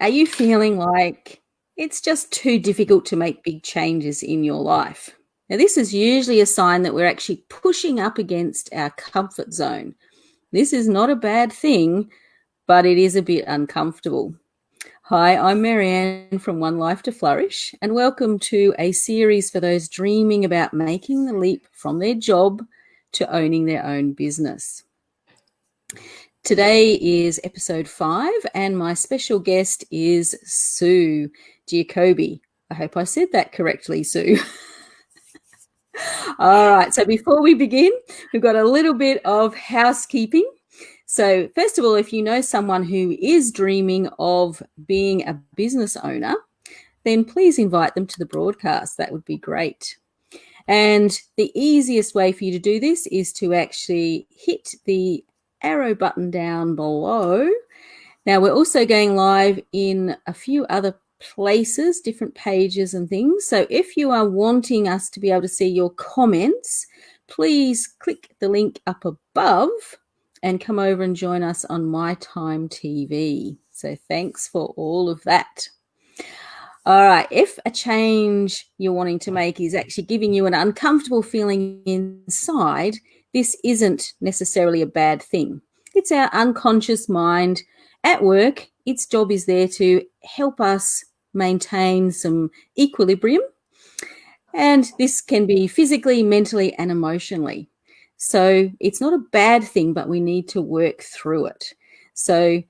Are you feeling like it's just too difficult to make big changes in your life? Now, this is usually a sign that we're actually pushing up against our comfort zone. This is not a bad thing, but it is a bit uncomfortable. Hi, I'm Marianne from One Life to Flourish, and welcome to a series for those dreaming about making the leap from their job to owning their own business. Today is episode 5, and my special guest is Sue Giacobbe. I hope I said that correctly, Sue. All right, so before we begin, we've got a little bit of housekeeping. So first of all, if you know someone who is dreaming of being a business owner, then please invite them to the broadcast. That would be great. And the easiest way for you to do this is to actually hit the arrow button down below. Now, we're also going live in a few other places, different pages and things. So if you are wanting us to be able to see your comments, please click the link up above and come over and join us on My Time TV. So thanks for all of that. All right, if a change you're wanting to make is actually giving you an uncomfortable feeling inside, this isn't necessarily a bad thing. It's our unconscious mind at work. Its job is there to help us maintain some equilibrium. And this can be physically, mentally, and emotionally. So it's not a bad thing, but we need to work through it. So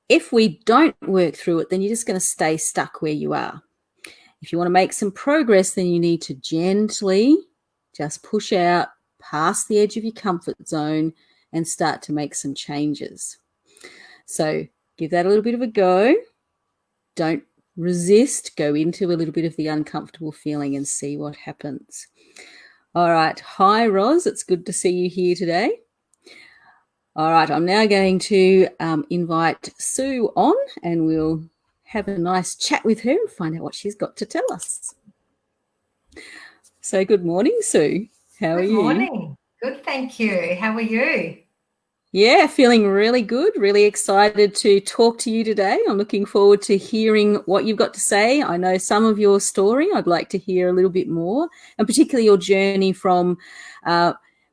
if we don't work through it, then you're just going to stay stuck where you are. If you want to make some progress, then you need to gently just push out past the edge of your comfort zone and start to make some changes. So give that a little bit of a go. Don't resist. Go into a little bit of the uncomfortable feeling and see what happens. All right. Hi, Roz. It's good to see you here today. All right. I'm now going to invite Sue on, and we'll have a nice chat with her and find out what she's got to tell us. So good morning, Sue. How are you? Good morning. Good, thank you. How are you? Yeah, feeling really good, really excited to talk to you today. I'm looking forward to hearing what you've got to say. I know some of your story. I'd like to hear a little bit more, and particularly your journey from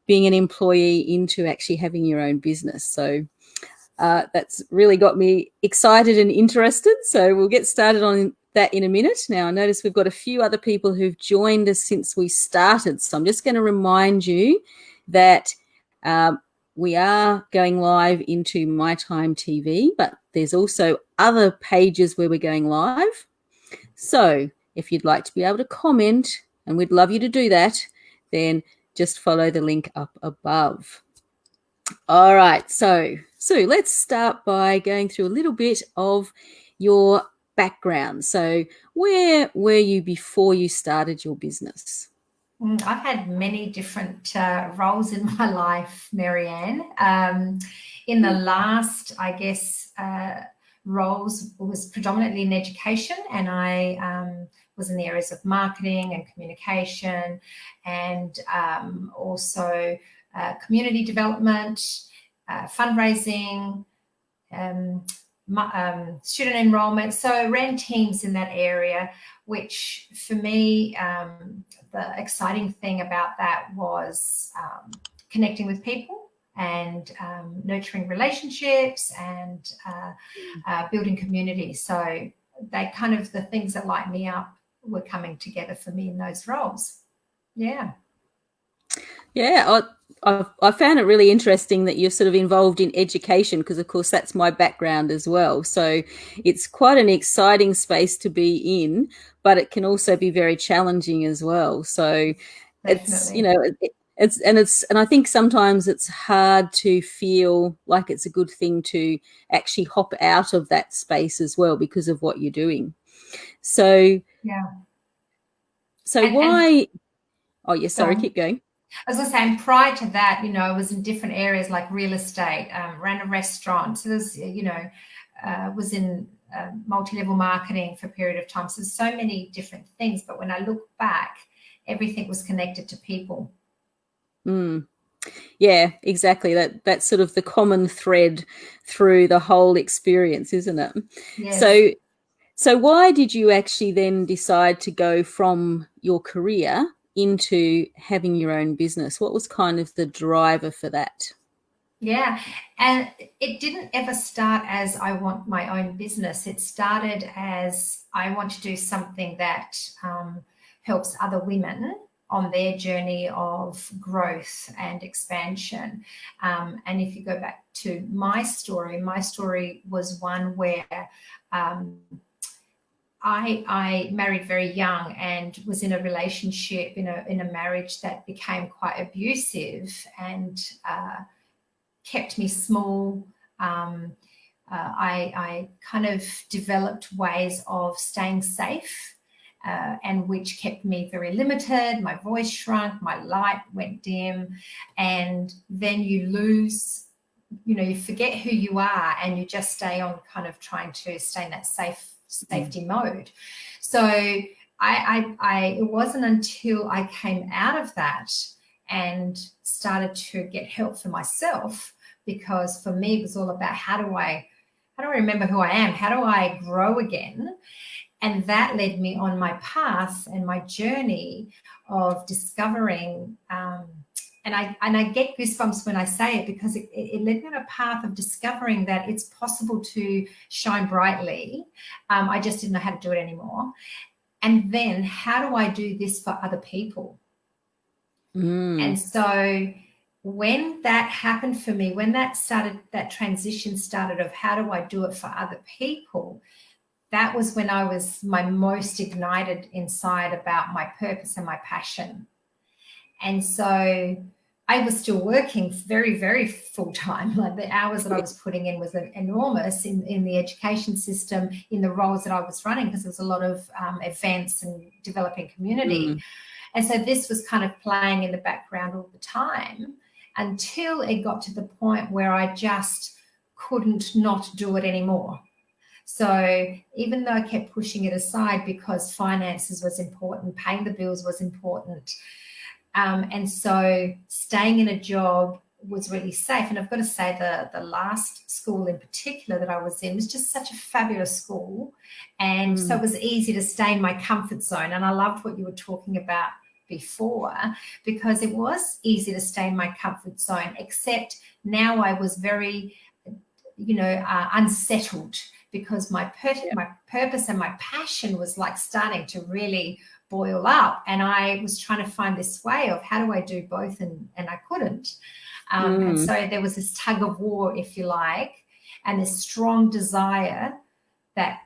being an employee into actually having your own business. So that's really got me excited and interested. So we'll get started on that in a minute. Now, I notice we've got a few other people who've joined us since we started. So I'm just going to remind you that we are going live into My Time TV, but there's also other pages where we're going live. So if you'd like to be able to comment, and we'd love you to do that, then just follow the link up above. All right, so let's start by going through a little bit of your background. So where were you before you started your business? I've had many different roles in my life, Marianne. In the last, I guess, roles was predominantly in education, and I was in the areas of marketing and communication, and also community development, fundraising, student enrollment. So ran teams in that area, which for me, the exciting thing about that was connecting with people and nurturing relationships and building community. So they kind of, the things that light me up were coming together for me in those roles. Yeah. Yeah, I found it really interesting that you're sort of involved in education, because, of course, that's my background as well. So it's quite an exciting space to be in, but it can also be very challenging as well. So it's, you know, and I think sometimes it's hard to feel like it's a good thing to actually hop out of that space as well because of what you're doing. So, yeah. So why? Oh, yeah, sorry, keep going. I was going to say, and prior to that, you know, I was in different areas like real estate, ran a restaurant. So there's, you know, was in multi-level marketing for a period of time. So there's so many different things. But when I look back, everything was connected to people. Yeah, exactly. That's sort of the common thread through the whole experience, isn't it? Yes. So So why did you actually then decide to go from your career into having your own business? What was kind of the driver for that? Yeah, and it didn't ever start as I want my own business. It started as I want to do something that helps other women on their journey of growth and expansion. And if you go back to my story was one where I married very young and was in a relationship, in a marriage that became quite abusive and kept me small. I kind of developed ways of staying safe, and which kept me very limited. My voice shrunk, my light went dim, and then you lose, you forget who you are, and you just stay on kind of trying to stay in that safety mode. So it wasn't until I came out of that and started to get help for myself, because for me it was all about how do I remember who I am? How do I grow again? And that led me on my path and my journey of discovering, and I get goosebumps when I say it, because it led me on a path of discovering that it's possible to shine brightly. I just didn't know how to do it anymore. And then how do I do this for other people? And so when that happened for me, when that transition started of how do I do it for other people, that was when I was my most ignited inside about my purpose and my passion. And so I was still working very, very full time. Like the hours that I was putting in was enormous in the education system, in the roles that I was running, because there was a lot of events and developing community. And so this was kind of playing in the background all the time until it got to the point where I just couldn't not do it anymore. So even though I kept pushing it aside because finances was important, paying the bills was important, and so staying in a job was really safe. And I've got to say the last school in particular that I was in was just such a fabulous school. And so it was easy to stay in my comfort zone. And I loved what you were talking about before, because it was easy to stay in my comfort zone, except now I was very, unsettled, because my purpose and my passion was like starting to really boil up. And I was trying to find this way of how do I do both, and I couldn't. And so there was this tug of war, if you like, and this strong desire that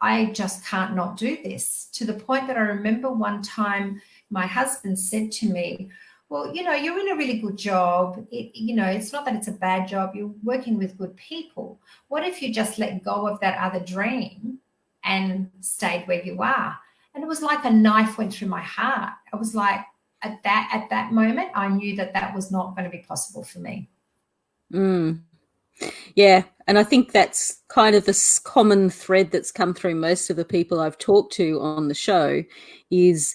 I just can't not do this, to the point that I remember one time my husband said to me, well, you're in a really good job. It's not that it's a bad job. You're working with good people. What if you just let go of that other dream and stayed where you are? And it was like a knife went through my heart. I was like, at that moment, I knew that was not going to be possible for me. Yeah, and I think that's kind of this common thread that's come through most of the people I've talked to on the show, is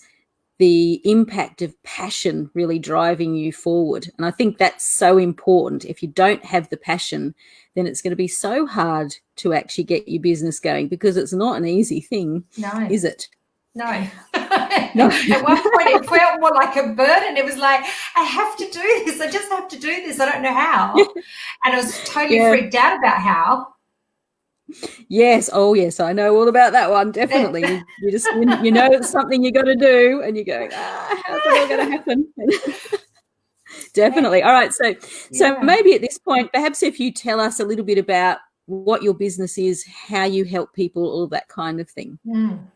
the impact of passion really driving you forward. And I think that's so important. If you don't have the passion, then it's going to be so hard to actually get your business going, because it's not an easy thing, is it? No. At one point it felt more like a burden. It was like, I have to do this. I just have to do this. I don't know how. And I was totally freaked out about how. Yes. Oh, yes. I know all about that one. Definitely. You just, it's something you got to do, and you go, how's it all going to happen? Definitely. All right. So maybe at this point, perhaps if you tell us a little bit about what your business is, how you help people, all that kind of thing.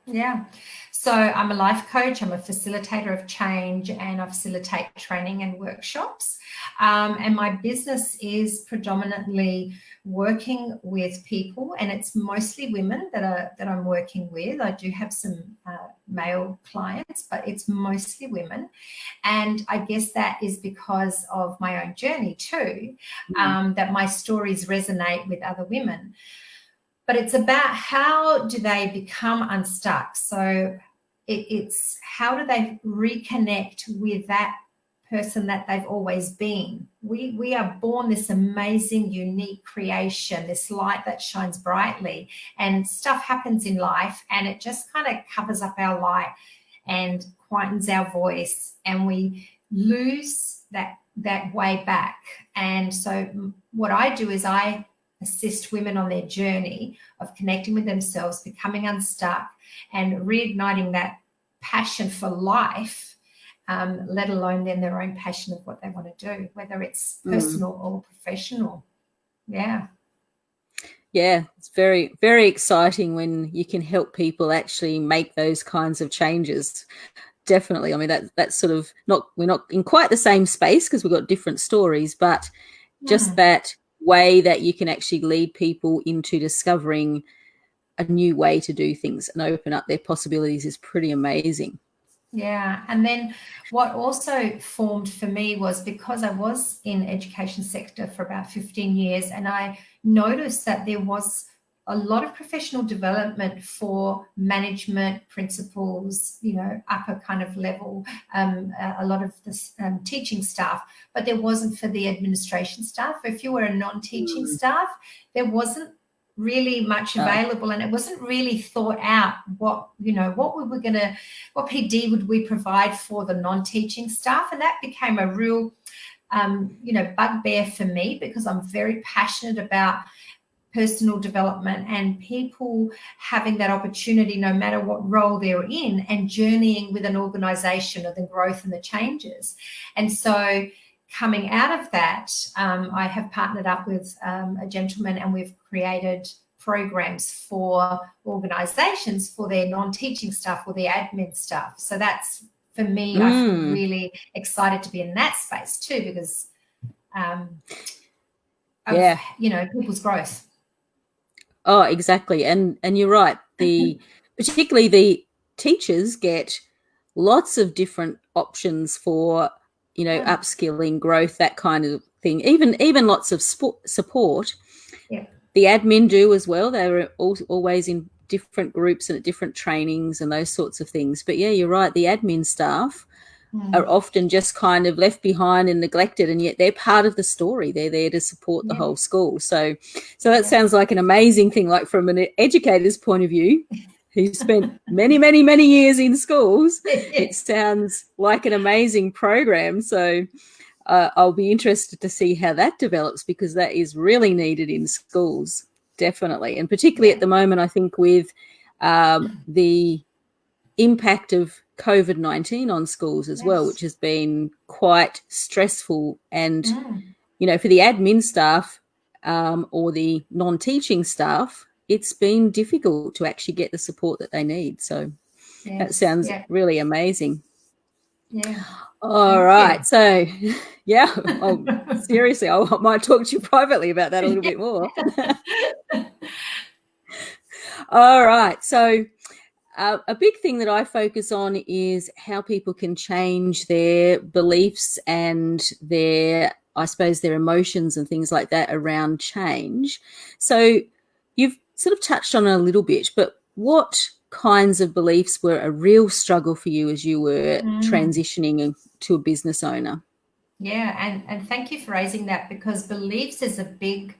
Yeah. So I'm a life coach, I'm a facilitator of change, and I facilitate training and workshops. And my business is predominantly working with people, and it's mostly women that I'm working with. I do have some male clients, but it's mostly women. And I guess that is because of my own journey too, that my stories resonate with other women. But it's about how do they become unstuck. So it's how do they reconnect with that person that they've always been. We are born this amazing, unique creation, this light that shines brightly, and stuff happens in life and it just kind of covers up our light and quietens our voice, and we lose that way back. And so what I do is I assist women on their journey of connecting with themselves, becoming unstuck, and reigniting that passion for life, let alone then their own passion of what they want to do, whether it's personal or professional. Yeah. Yeah, it's very, very exciting when you can help people actually make those kinds of changes. Definitely. I mean, that's sort of we're not in quite the same space because we've got different stories, but just that way that you can actually lead people into discovering a new way to do things and open up their possibilities is pretty amazing. Yeah. And then what also formed for me was, because I was in education sector for about 15 years, and I noticed that there was a lot of professional development for management principals, upper kind of level, a lot of the teaching staff, but there wasn't for the administration staff. If you were a non-teaching staff, there wasn't really much available, and it wasn't really thought out what PD would we provide for the non-teaching staff. And that became a real bugbear for me, because I'm very passionate about personal development and people having that opportunity no matter what role they're in, and journeying with an organization of the growth and the changes. And so coming out of that, I have partnered up with a gentleman, and we've created programs for organizations for their non-teaching staff or their admin staff. So that's, for me, I feel really excited to be in that space too, because of people's growth. Oh, exactly. And you're right. Particularly the teachers get lots of different options for, upskilling, growth, that kind of thing. Even lots of support. Yeah. The admin do as well. They're always in different groups and at different trainings and those sorts of things. But yeah, you're right. The admin staff are often just kind of left behind and neglected, and yet they're part of the story. They're there to support the whole school. So that sounds like an amazing thing. Like, from an educator's point of view, who spent many, many, many years in schools, it sounds like an amazing program. So I'll be interested to see how that develops, because that is really needed in schools, definitely. And particularly at the moment, I think with the impact of COVID-19 on schools as well, which has been quite stressful. And, for the admin staff or the non-teaching staff, it's been difficult to actually get the support that they need. So that sounds really amazing. Yeah. All right. So, seriously, I might talk to you privately about that a little bit more. All right. So, a big thing that I focus on is how people can change their beliefs and their emotions and things like that around change. So you've sort of touched on it a little bit, but what kinds of beliefs were a real struggle for you as you were transitioning to a business owner? Yeah, and thank you for raising that, because beliefs is a big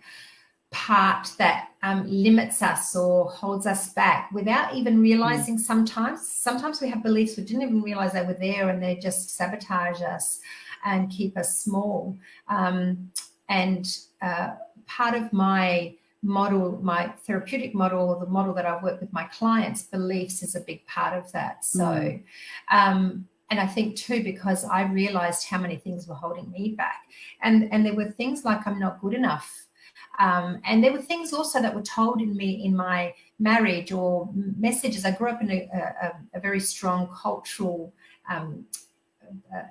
part that limits us or holds us back without even realizing. Sometimes we have beliefs we didn't even realize they were there, and they just sabotage us and keep us small. And part of my model, my therapeutic model, or the model that I've worked with my clients, beliefs is a big part of that. So and I think too, because I realized how many things were holding me back, and there were things like I'm not good enough. And there were things also that were told me in my marriage, or messages. I grew up in a very strong cultural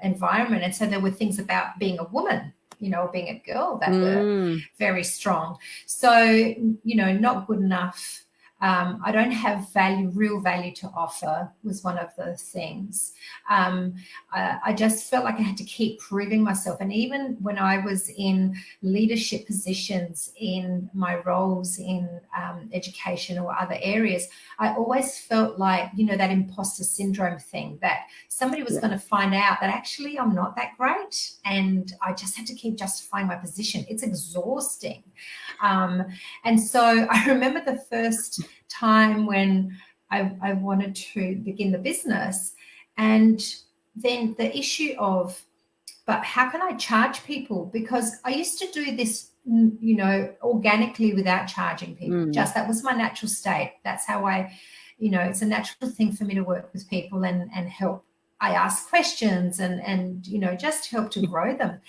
environment. And so there were things about being a woman, being a girl, that were very strong. So, not good enough, I don't have real value to offer was one of the things. I just felt like I had to keep proving myself. And even when I was in leadership positions in my roles in education or other areas, I always felt like, that imposter syndrome thing, that somebody was going to find out that actually I'm not that great. And I just had to keep justifying my position. It's exhausting. And so I remember the first time when I wanted to begin the business, and then the issue of, but how can I charge people? Because I used to do this, organically without charging people. Just that was my natural state. That's how it's a natural thing for me to work with people and help. I ask questions and just help to grow them.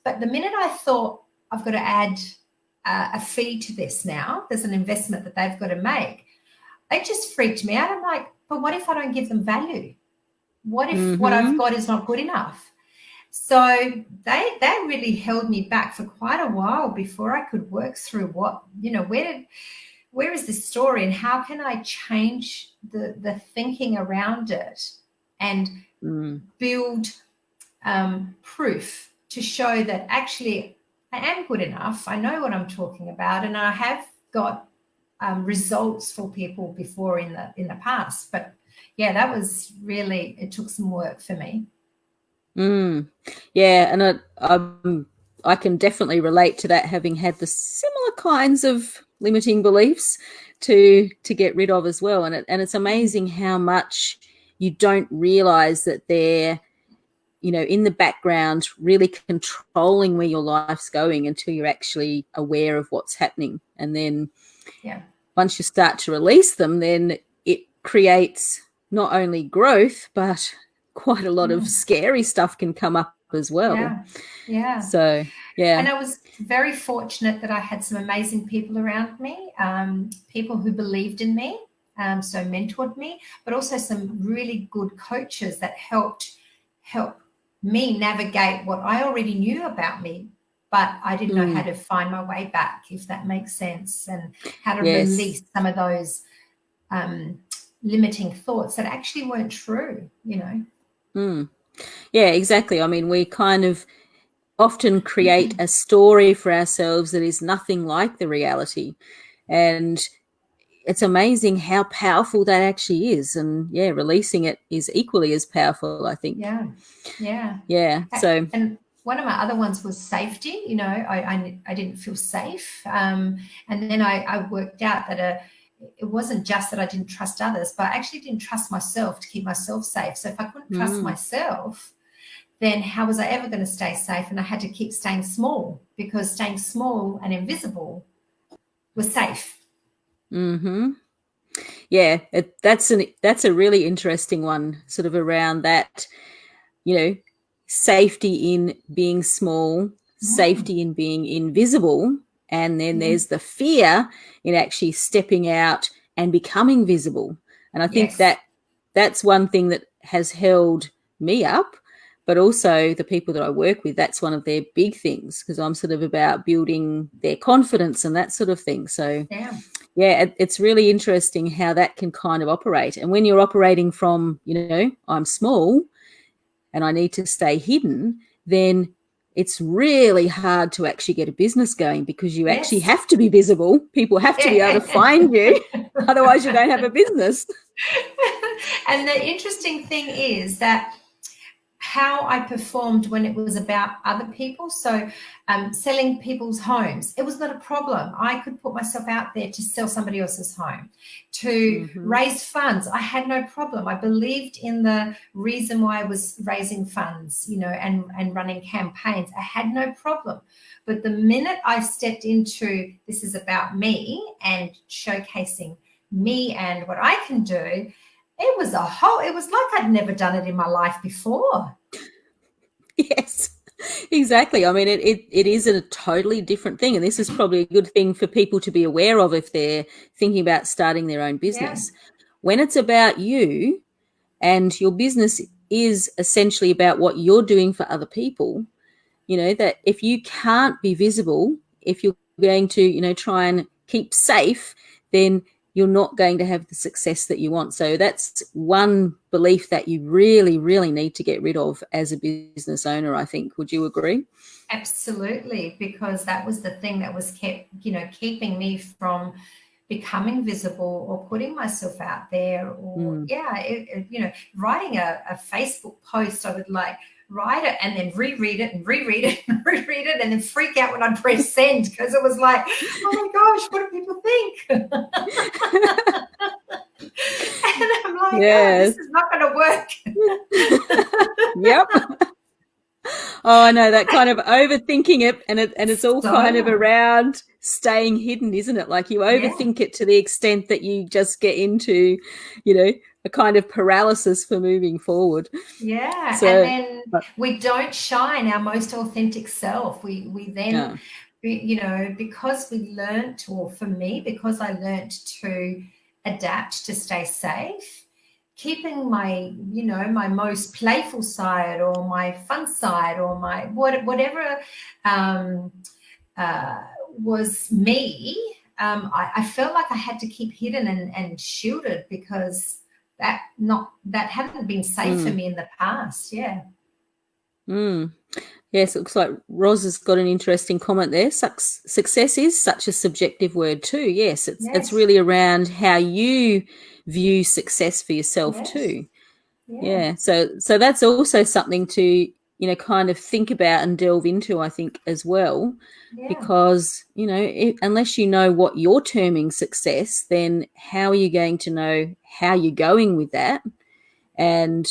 But the minute I thought I've got to add a fee to this now, there's an investment that they've got to make, it just freaked me out. I'm like, but what if I don't give them value? What if what I've got is not good enough? So they really held me back for quite a while before I could work through what, where is this story and how can I change the thinking around it and build proof to show that actually I am good enough. I know what I'm talking about, and I have got results for people before in the past. But yeah, that was really, it took some work for me. Yeah, and I can definitely relate to that, having had the similar kinds of limiting beliefs to get rid of as well. And it's amazing how much you don't realize that they're, in the background, really controlling where your life's going until you're actually aware of what's happening. And then once you start to release them, then it creates not only growth, but quite a lot of scary stuff can come up as well. Yeah. So, yeah. And I was very fortunate that I had some amazing people around me, people who believed in me, so mentored me, but also some really good coaches that helped me navigate what I already knew about me, but I didn't know how to find my way back, if that makes sense, and how to release some of those limiting thoughts that actually weren't true, Yeah, exactly. I mean, we kind of often create a story for ourselves that is nothing like the reality. And it's amazing how powerful that actually is. And releasing it is equally as powerful, I think. Yeah. So, and one of my other ones was safety. I didn't feel safe. And then I worked out that it wasn't just that I didn't trust others, but I actually didn't trust myself to keep myself safe. So if I couldn't trust myself, then how was I ever going to stay safe? And I had to keep staying small, because staying small and invisible was safe. Yeah, that's a really interesting one, sort of around that, safety in being small, safety in being invisible, and then there's the fear in actually stepping out and becoming visible. And I think that's one thing that has held me up, but also the people that I work with, that's one of their big things, because I'm sort of about building their confidence and that sort of thing. So it's really interesting how that can kind of operate. And when you're operating from, I'm small and I need to stay hidden, then it's really hard to actually get a business going, because you actually have to be visible. People have to be able to find you. Otherwise you don't have a business. And the interesting thing is that how I performed when it was about other people. So selling people's homes, it was not a problem. I could put myself out there to sell somebody else's home. To raise funds, I had no problem. I believed in the reason why I was raising funds, and running campaigns. I had no problem. But the minute I stepped into, this is about me and showcasing me and what I can do, it was like I'd never done it in my life before. Yes, exactly. I mean, it is a totally different thing. And this is probably a good thing for people to be aware of if they're thinking about starting their own business. When it's about you and your business is essentially about what you're doing for other people, that if you can't be visible, if you're going to, try and keep safe, then you're not going to have the success that you want. So that's one belief that you really, really need to get rid of as a business owner, I think. Would you agree? Absolutely, because that was the thing that was keeping me from becoming visible or putting myself out there, or writing a Facebook post. I would like write it and then reread it and reread it and reread it and then freak out when I press send, because it was like, oh my gosh, what do people think? And I'm like, Yes. this is not going to work. Yep. Oh, I know, that kind of overthinking it, and it's all kind of around staying hidden, isn't it? Like you overthink it to the extent that you just get into, a kind of paralysis for moving forward. Yeah, so, and then we don't shine our most authentic self. We then, because we learned, or for me, because I learned to adapt to stay safe, keeping my my most playful side or my fun side or my whatever was me, I felt like I had to keep hidden and shielded, because that hadn't been safe for me in the past. Yes, it looks like Roz has got an interesting comment there. Success is such a subjective word too. Yes, it's really around how you view success for yourself too. Yeah. So that's also something to, kind of think about and delve into, I think, as well. Because, unless you know what you're terming success, then how are you going to know how you're going with that? And,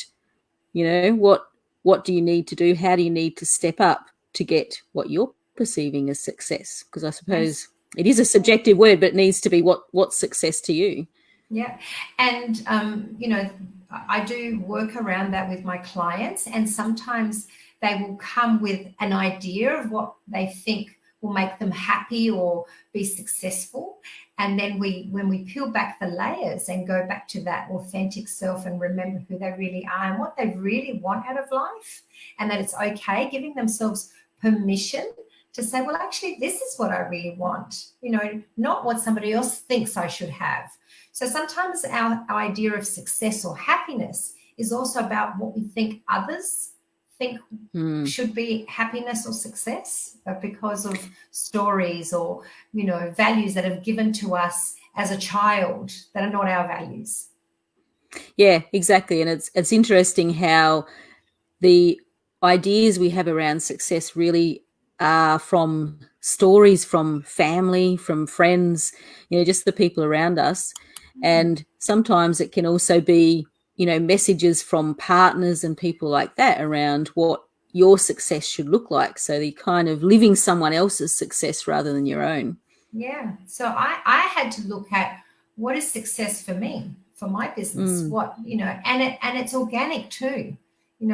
what do you need to do? How do you need to step up to get what you're perceiving as success? Because I suppose it is a subjective word, but it needs to be what's success to you. Yeah. And, I do work around that with my clients, and sometimes they will come with an idea of what they think will make them happy or be successful. And then when we peel back the layers and go back to that authentic self and remember who they really are and what they really want out of life, and that it's okay, giving themselves permission to say, well, actually, this is what I really want, not what somebody else thinks I should have. So sometimes our idea of success or happiness is also about what we think others think should be happiness or success, but because of stories or, values that have given to us as a child that are not our values. Yeah, exactly. And it's interesting how the ideas we have around success really are from stories, from family, from friends, just the people around us. And sometimes it can also be, messages from partners and people like that around what your success should look like. So you're kind of living someone else's success rather than your own. Yeah. So I had to look at what is success for me, for my business, what, and it's organic too.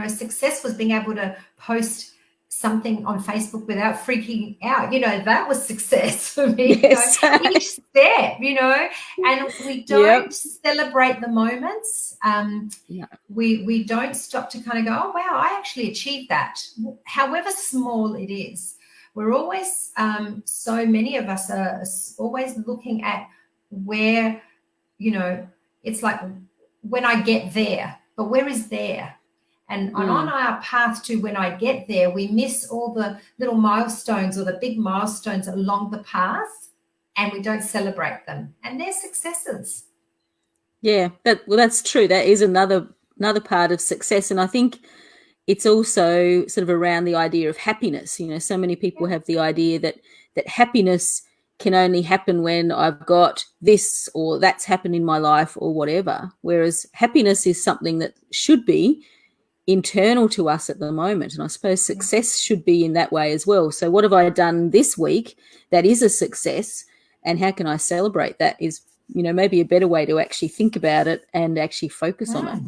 Success was being able to post something on Facebook without freaking out. That was success for me. Yes. Each step, and we don't celebrate the moments. We don't stop to kind of go, oh, wow, I actually achieved that, however small it is. We're always, so many of us are always looking at where, it's like when I get there, but where is there? And on our path to when I get there, we miss all the little milestones or the big milestones along the path, and we don't celebrate them. And they're successes. Yeah, that's true. That is another part of success. And I think it's also sort of around the idea of happiness. So many people have the idea that happiness can only happen when I've got this or that's happened in my life or whatever. Whereas happiness is something that should be internal to us at the moment. And I suppose success should be in that way as well. So what have I done this week that is a success, and how can I celebrate that is, maybe a better way to actually think about it and actually focus on it.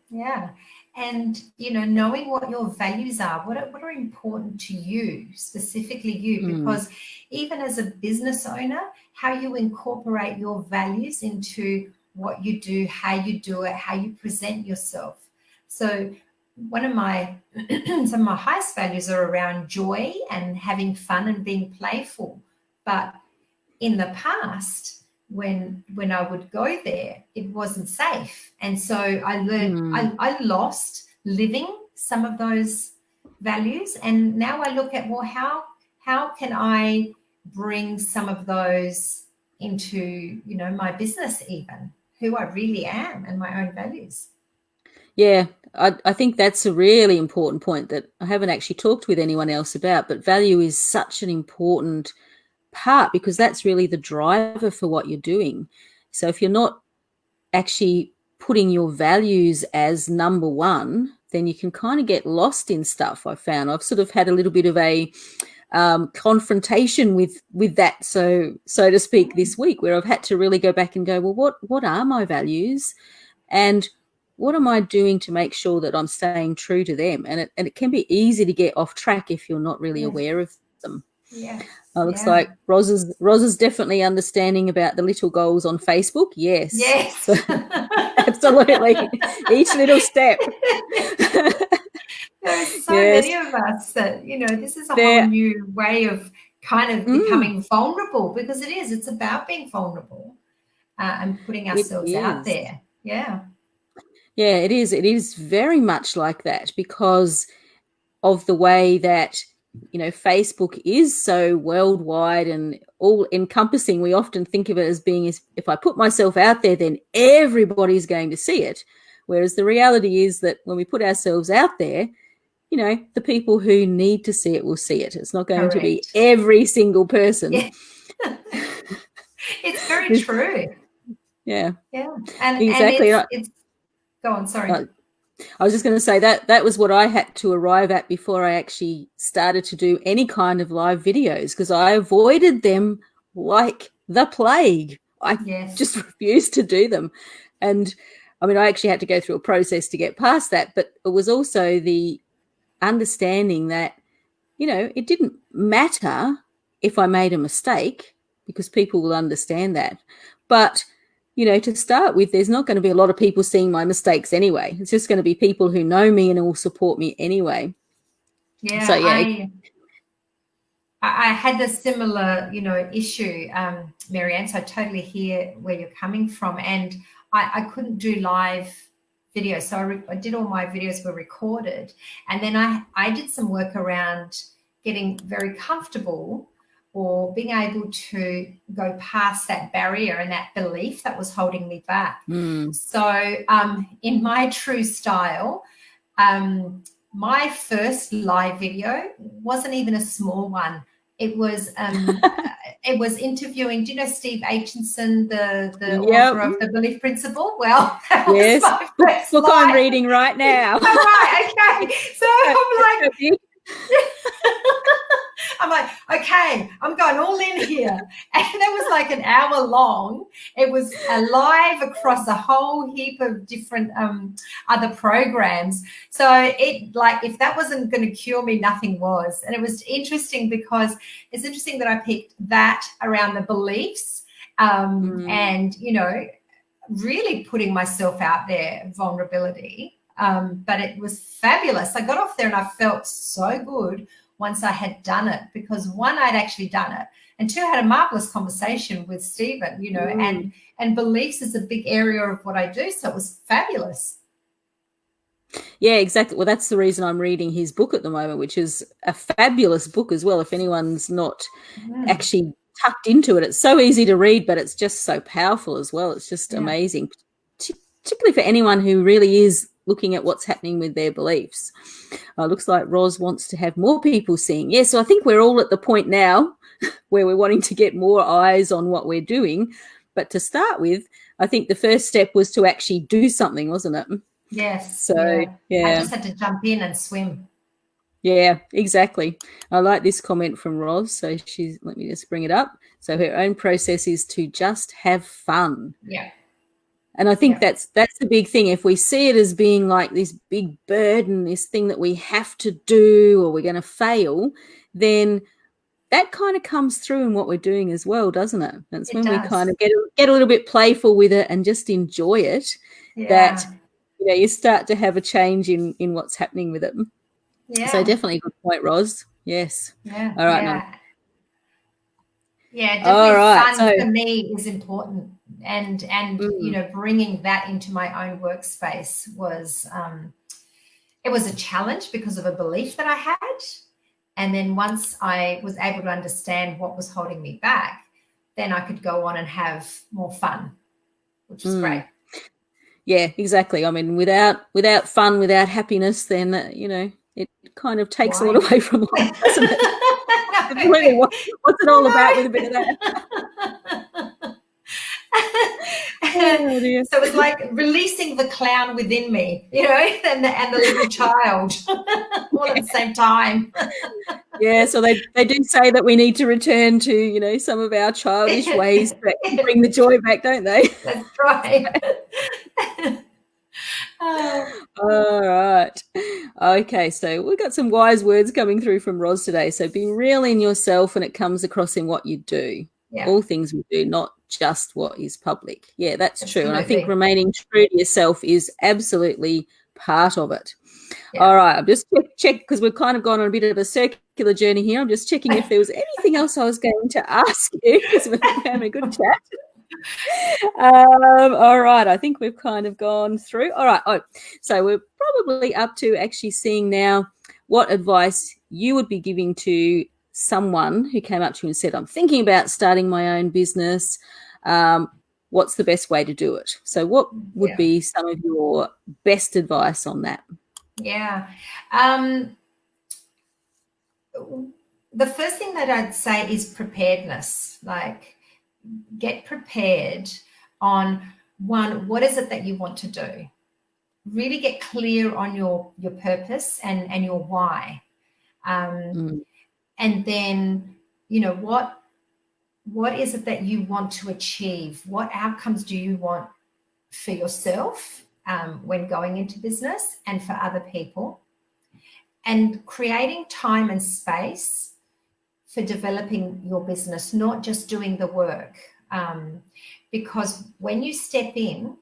Yeah. And, knowing what your values are, what are important to you, specifically you, because even as a business owner, how you incorporate your values into what you do, how you do it, how you present yourself. So one of some of my highest values are around joy and having fun and being playful. But in the past, when I would go there, it wasn't safe. And so I learned, Mm. I lost living some of those values. And now I look at, well, how can I bring some of those into, my business, even who I really am and my own values. Yeah, I think that's a really important point that I haven't actually talked with anyone else about, but value is such an important part because that's really the driver for what you're doing. So if you're not actually putting your values as number one, then you can kind of get lost in stuff. I've found I've sort of had a little bit of a confrontation with that, so to speak, this week, where I've had to really go back and go, well, what are my values, and what am I doing to make sure that I'm staying true to them? And it can be easy to get off track if you're not really Yes. aware of them. Yes. Looks Yeah. like Roz's definitely understanding about the little goals on Facebook. Yes. Yes. So, absolutely. Each little step. There's so Yes. many of us that, this is a whole There. new way of kind of becoming vulnerable, because it's about being vulnerable and putting It ourselves out is. there. Yeah. Yeah, it is. It is very much like that because of the way that, Facebook is so worldwide and all encompassing. We often think of it as being, if I put myself out there, then everybody's going to see it. Whereas the reality is that when we put ourselves out there, the people who need to see it will see it. It's not going to be Correct. every single person. Yeah. It's very true. Yeah. Yeah. And Exactly. it's go on, sorry. I was just going to say that was what I had to arrive at before I actually started to do any kind of live videos, because I avoided them like the plague. I just refused to do them. And I mean, I actually had to go through a process to get past that, but it was also the understanding that, it didn't matter if I made a mistake, because people will understand that. But to start with, there's not going to be a lot of people seeing my mistakes anyway. It's just going to be people who know me and will support me anyway. Yeah, so yeah. I had a similar, issue, Marianne. So I totally hear where you're coming from, and I couldn't do live videos. So I did all my videos were recorded, and then I did some work around getting very comfortable or being able to go past that barrier and that belief that was holding me back. So in my true style, my first live video wasn't even a small one. It was interviewing. Do you know Steve Aitchison, the author of The Belief Principle? Well, that was my first book live. I'm reading right now. All right, okay. So I'm like, I'm like, okay, I'm going all in here. And it was like an hour long. It was live across a whole heap of different other programs. So it, like, if that wasn't going to cure me, nothing was. And it was interesting because it's interesting that I picked that around the beliefs and, really putting myself out there, vulnerability. But it was fabulous. I got off there and I felt so good once I had done it, because one, I'd actually done it, and two, I had a marvelous conversation with Stephen, and beliefs is a big area of what I do. So it was fabulous. Yeah, exactly. Well, that's the reason I'm reading his book at the moment, which is a fabulous book as well. If anyone's not actually tucked into it, it's so easy to read, but it's just so powerful as well. It's just amazing, particularly for anyone who really is looking at what's happening with their beliefs. Looks like Roz wants to have more people seeing. Yeah, so I think we're all at the point now where we're wanting to get more eyes on what we're doing. But to start with, I think the first step was to actually do something, wasn't it? Yes. So, yeah. I just had to jump in and swim. Yeah, exactly. I like this comment from Roz. So let me just bring it up. So her own process is to just have fun. Yeah. And I think that's the big thing. If we see it as being like this big burden, this thing that we have to do or we're going to fail, then that kind of comes through in what we're doing as well, doesn't it? That's when we kind of get a little bit playful with it and just enjoy it, that you start to have a change in what's happening with it. Yeah. So definitely a good point, Roz. Yes. Yeah. All right. Yeah, All definitely right. fun So, for me is important. And you know, bringing that into my own workspace was it was a challenge because of a belief that I had. And then once I was able to understand what was holding me back, then I could go on and have more fun, which was great. yeah, exactly. I mean, without fun, without happiness, then it kind of takes a lot Why? away from life, doesn't it? Absolutely. What's it all about with a bit of that? Oh dear. So it was like releasing the clown within me, you know, and the little child all at the same time. Yeah, so they do say that we need to return to, some of our childish ways to bring the joy back, don't they? That's right. Oh, All right. Okay, so we've got some wise words coming through from Roz today. So be real in yourself and it comes across in what you do. yeah, All things we do, not just what is public. Yeah, that's true. And I think absolutely. remaining true to yourself is absolutely part of it. Yeah. All right, I'm just check because we've kind of gone on a bit of a circular journey here. I'm just checking if there was anything else I was going to ask you because we're having a good chat. All right, I think we've kind of gone through. All right, so we're probably up to actually seeing now what advice you would be giving to someone who came up to you and said, I'm thinking about starting my own business. What's the best way to do it? So what would be some of your best advice on that? Yeah. The first thing that I'd say is preparedness. Like, get prepared on one, what is it that you want to do? Really get clear on your purpose and your why. And then, what is it that you want to achieve? What outcomes do you want for yourself when going into business and for other people? And creating time and space for developing your business, not just doing the work. Because when you step in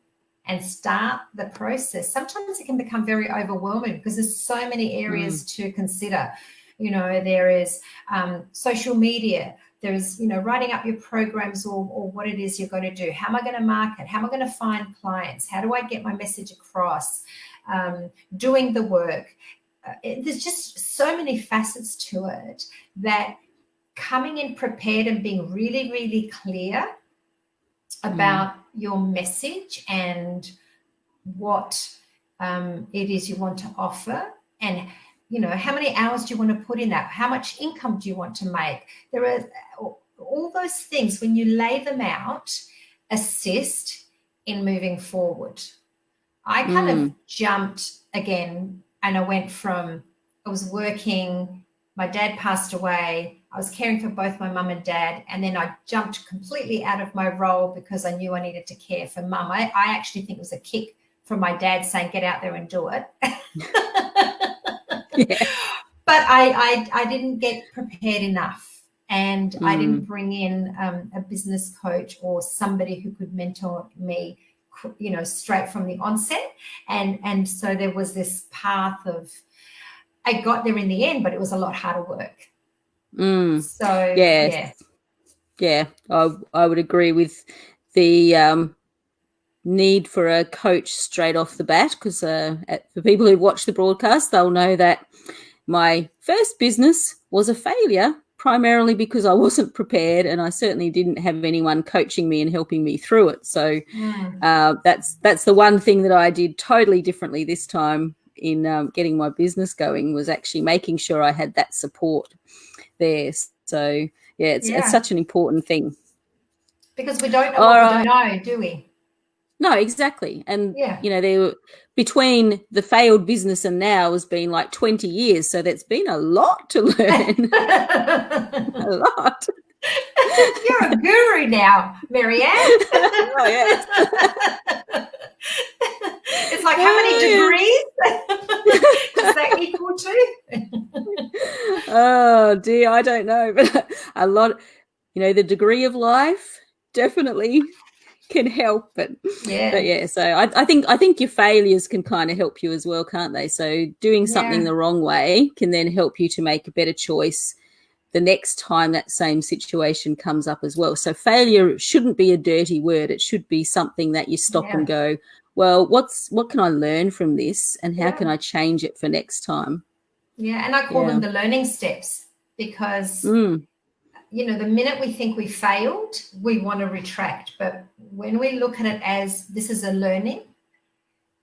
and start the process, sometimes it can become very overwhelming because there's so many areas to consider. There is social media, there's, writing up your programs or what it is you're going to do. How am I going to market? How am I going to find clients? How do I get my message across? Doing the work. There's just so many facets to it that coming in prepared and being really, really clear about your message and what it is you want to offer, and how many hours do you want to put in that, how much income do you want to make. There are all those things, when you lay them out, assist in moving forward. I kind of jumped again, and I went from, I was working, my dad passed away, I was caring for both my mum and dad, and then I jumped completely out of my role because I knew I needed to care for mum. I actually think it was a kick from my dad saying, get out there and do it. Yeah. But I didn't get prepared enough, and I didn't bring in a business coach or somebody who could mentor me, straight from the onset. And so there was this path of, I got there in the end, but it was a lot harder work. So yeah, I would agree with the need for a coach straight off the bat, because for people who watch the broadcast, they'll know that my first business was a failure, primarily because I wasn't prepared, and I certainly didn't have anyone coaching me and helping me through it. So that's the one thing that I did totally differently this time in getting my business going, was actually making sure I had that support there. So it's such an important thing, because we don't know what we don't know, do we? No, exactly. And there, between the failed business and now has been like 20 years, so that's been a lot to learn. A lot. You're a guru now, Marianne. Oh, yes. It's like, how many degrees does that equal to? Oh dear, I don't know, but a lot, the degree of life definitely can help, but so I think your failures can kind of help you as well, can't they? So doing something the wrong way can then help you to make a better choice the next time that same situation comes up as well. So failure shouldn't be a dirty word. It should be something that you stop and go, well, what can I learn from this, and how can I change it for next time? Yeah, and I call them the learning steps, because you know, the minute we think we failed, we want to retract. But when we look at it as this is a learning,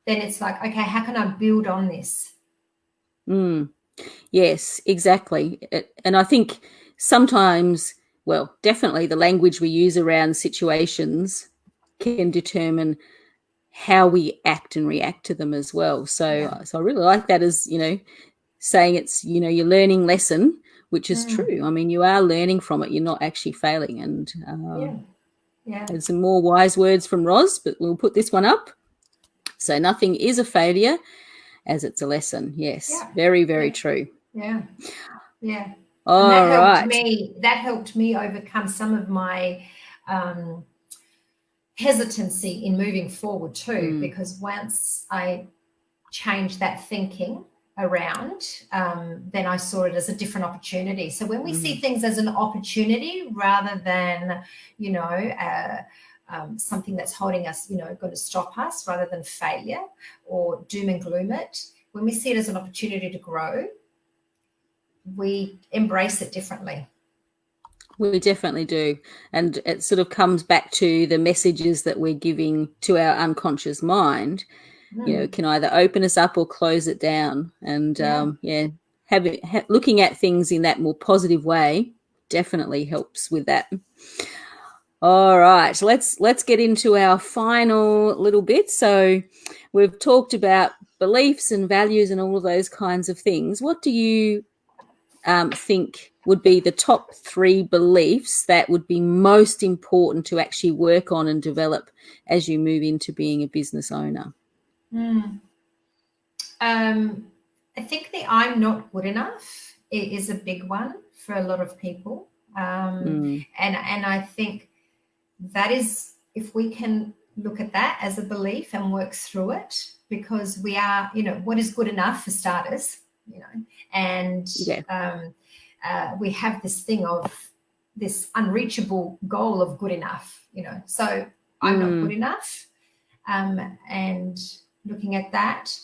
then it's like, okay, how can I build on this? Yes, exactly. And I think sometimes, well, definitely the language we use around situations can determine how we act and react to them as well. So I really like that, as, you know, saying it's, you know, your learning lesson, which is true. I mean, you are learning from it. You're not actually failing. And there's some more wise words from Roz, but we'll put this one up. So nothing is a failure, as it's a lesson. Yes, very, very true. Yeah. All and right. That helped me overcome some of my hesitancy in moving forward too, because once I changed that thinking around, then I saw it as a different opportunity. So when we see things as an opportunity rather than, you know, something that's holding us, you know, going to stop us, rather than failure or doom and gloom it, when we see it as an opportunity to grow, we embrace it differently. We definitely do. And it sort of comes back to the messages that we're giving to our unconscious mind. You know, can either open us up or close it down. And looking at things in that more positive way definitely helps with that. All right, let's get into our final little bit. So we've talked about beliefs and values and all of those kinds of things. What do you think would be the top 3 beliefs that would be most important to actually work on and develop as you move into being a business owner? I think the I'm not good enough is a big one for a lot of people. And I think that is, if we can look at that as a belief and work through it, because we are, you know, what is good enough for starters, you know, and we have this thing of this unreachable goal of good enough, you know, so I'm not good enough. And looking at that,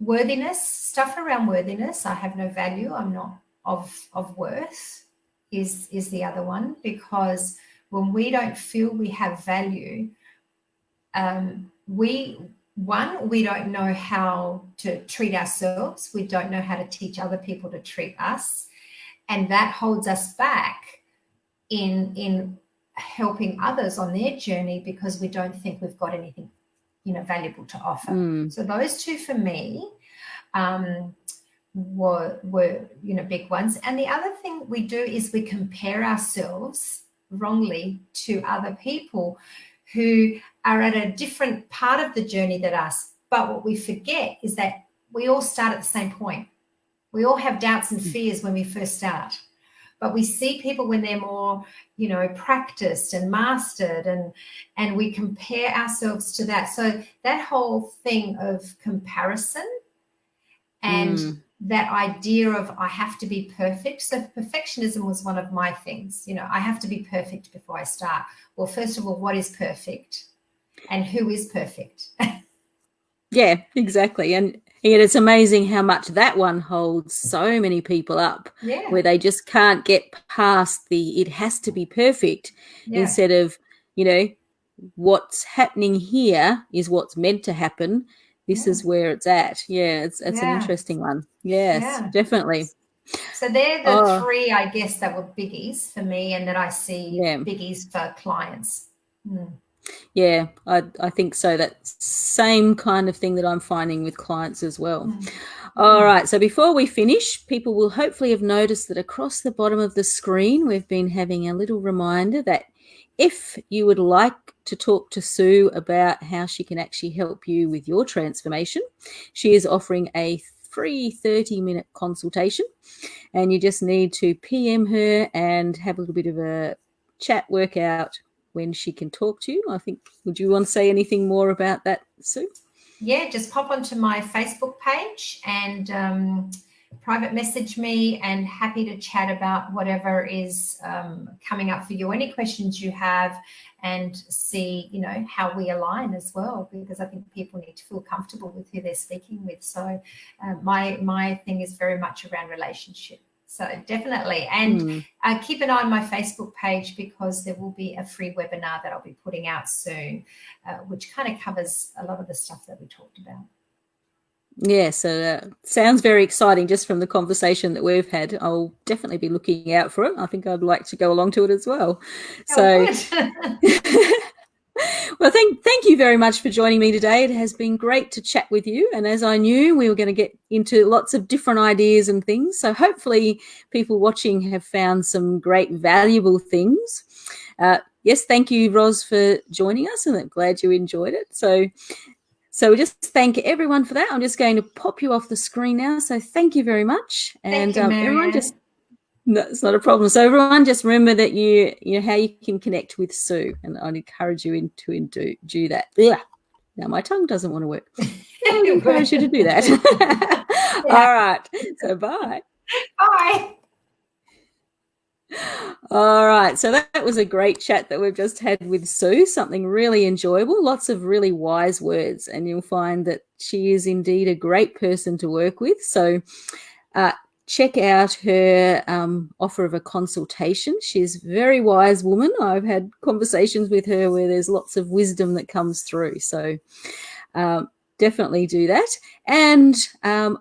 worthiness, stuff around worthiness, I have no value, I'm not of worth, is the other one, because when we don't feel we have value, we don't know how to treat ourselves, we don't know how to teach other people to treat us, and that holds us back in helping others on their journey, because we don't think we've got anything, you know, valuable to offer. So those 2 for me were, you know, big ones. And the other thing we do is we compare ourselves wrongly to other people who are at a different part of the journey than us. But what we forget is that we all start at the same point. We all have doubts and fears when we first start. But we see people when they're more, you know, practiced and mastered, and we compare ourselves to that. So that whole thing of comparison and that idea of I have to be perfect. So perfectionism was one of my things. You know, I have to be perfect before I start. Well, first of all, what is perfect? And who is perfect? Yeah, exactly. And it's amazing how much that one holds so many people up, where they just can't get past the it has to be perfect, instead of, you know, what's happening here is what's meant to happen. This is where it's at. Yeah, it's an interesting one. Yes, definitely. So they're the 3, I guess, that were biggies for me, and that I see biggies for clients. Yeah, I think so. That same kind of thing that I'm finding with clients as well. All right, so before we finish, people will hopefully have noticed that across the bottom of the screen, we've been having a little reminder that if you would like to talk to Sue about how she can actually help you with your transformation, she is offering a free 30-minute consultation, and you just need to PM her and have a little bit of a chat, work out when she can talk to you. I think, would you want to say anything more about that, Sue? Yeah, just pop onto my Facebook page and private message me, and happy to chat about whatever is coming up for you, any questions you have, and see, you know, how we align as well, because I think people need to feel comfortable with who they're speaking with. So my thing is very much around relationship. So definitely. And keep an eye on my Facebook page, because there will be a free webinar that I'll be putting out soon, which kind of covers a lot of the stuff that we talked about. Yeah, so sounds very exciting just from the conversation that we've had. I'll definitely be looking out for it. I think I'd like to go along to it as well. So, well, thank you very much for joining me today. It has been great to chat with you. And as I knew, we were going to get into lots of different ideas and things. So hopefully people watching have found some great valuable things. Yes, thank you, Ros, for joining us, and I'm glad you enjoyed it. So we just thank everyone for that. I'm just going to pop you off the screen now. So thank you very much. And thank you, everyone just, no, it's not a problem. So everyone just remember that you know how you can connect with Sue, and I'd encourage you to do that. Yeah. Now my tongue doesn't want to work. I would encourage you to do that. Yeah. All right. So bye. Bye. All right, so that was a great chat that we've just had with Sue, something really enjoyable, lots of really wise words, and you'll find that she is indeed a great person to work with. So check out her offer of a consultation. She's a very wise woman. I've had conversations with her where there's lots of wisdom that comes through. So definitely do that. And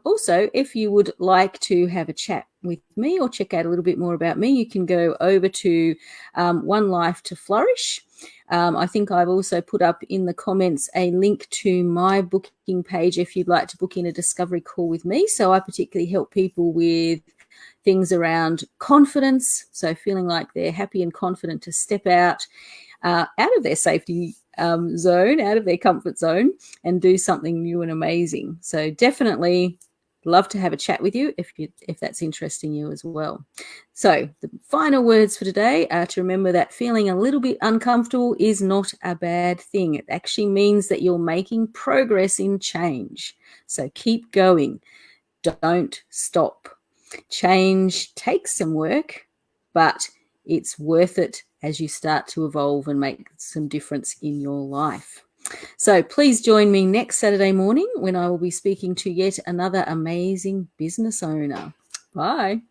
also, if you would like to have a chat with me or check out a little bit more about me, you can go over to One Life to Flourish. I think I've also put up in the comments a link to my booking page if you'd like to book in a discovery call with me. So I particularly help people with things around confidence, so feeling like they're happy and confident to step out of their safety zone, out of their comfort zone, and do something new and amazing. So definitely love to have a chat with you if that's interesting you as well. So the final words for today are to remember that feeling a little bit uncomfortable is not a bad thing. It actually means that you're making progress in change. So keep going. Don't stop. Change takes some work, but it's worth it as you start to evolve and make some difference in your life. So please join me next Saturday morning when I will be speaking to yet another amazing business owner. Bye.